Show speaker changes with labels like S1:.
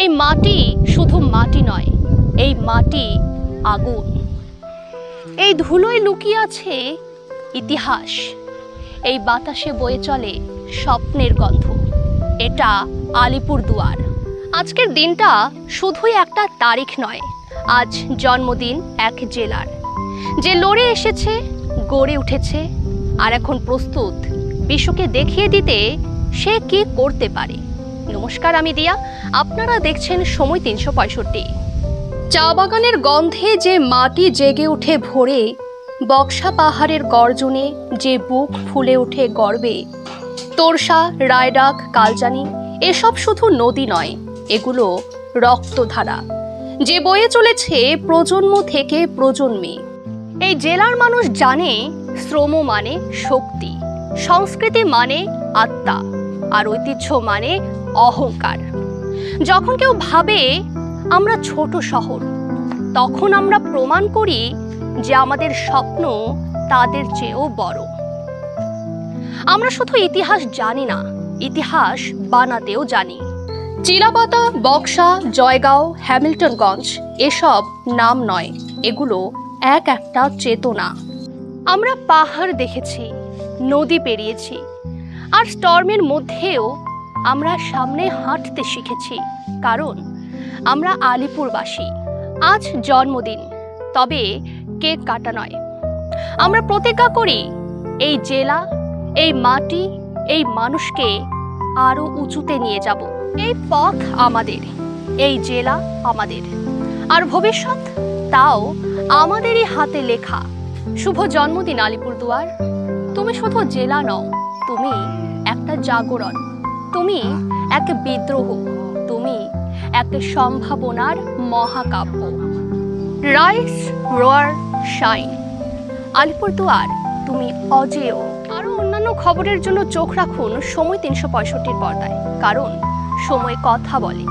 S1: এই মাটি শুধু মাটি নয়, এই মাটি আগুন। এই ধুলোয় লুকিয়ে আছে ইতিহাস। এই বাতাসে বয়ে চলে স্বপ্নের গন্ধ। এটা আলিপুরদুয়ার। আজকের দিনটা শুধুই একটা তারিখ নয়, আজ জন্মদিন এক জেলার, যে লড়ে এসেছে, গড়ে উঠেছে, আর এখন প্রস্তুত বিশ্বকে দেখিয়ে দিতে সে কি করতে পারে। নমস্কার, আমি দিয়া, আপনারা দেখছেন সময় ৩৬৫। চা বাগানের গন্ধে যে মাটি জেগে ওঠে ভোরে, বক্সা পাহাড়ের গর্জনে যে বুক ফুলে ওঠে গর্বে, তোরসা, রায়ডাক, কালজানি এসব শুধু নদী নয়, এগুলো রক্তধারা যে বয়ে চলেছে প্রজন্ম থেকে প্রজন্মে। এই জেলার মানুষ জানে শ্রম মানে শক্তি, সংস্কৃতি মানে আত্মা, আর ঐতিহ্য মানে অহংকার। যখন কেউ ভাবে আমরা ছোট শহর, তখন আমরা প্রমাণ করি যে আমাদের স্বপ্ন তাদের চেয়েও বড়। আমরা শুধু ইতিহাস জানি না, ইতিহাস বানাতেও জানি। চিলাপাতা, বক্সা, জয়গাঁও, হ্যামিল্টনগঞ্জ এসব নাম নয়, এগুলো এক একটা চেতনা। আমরা পাহাড় দেখেছি, নদী পেরিয়েছি, আর স্টর্মের মধ্যেও আমরা সামনে হাঁটতে শিখেছি, কারণ আমরা আলিপুরবাসী। আজ জন্মদিন, তবে কেক কাটা নয়। আমরা প্রতিজ্ঞা করি এই জেলা, এই মাটি, এই মানুষকে আরো উঁচুতে নিয়ে যাব। এই পথ আমাদের, এই জেলা আমাদের, আর ভবিষ্যৎ তাও আমাদেরই হাতে লেখা। শুভ জন্মদিন আলিপুরদুয়ার। তুমি শুধু জেলা নও, তুমি একটা জাগরণ, তুমি এক বিদ্রোহ, তুমি এক সম্ভাবনার মহাকাব্য। রাইস, রোয়ার, শাইন। আলিপুরদুয়ার, তুমি অজেয়। আরও অন্যান্য খবরের জন্য চোখ রাখুন সময় ৩৬৫ পর্দায়, কারণ সময় কথা বলে।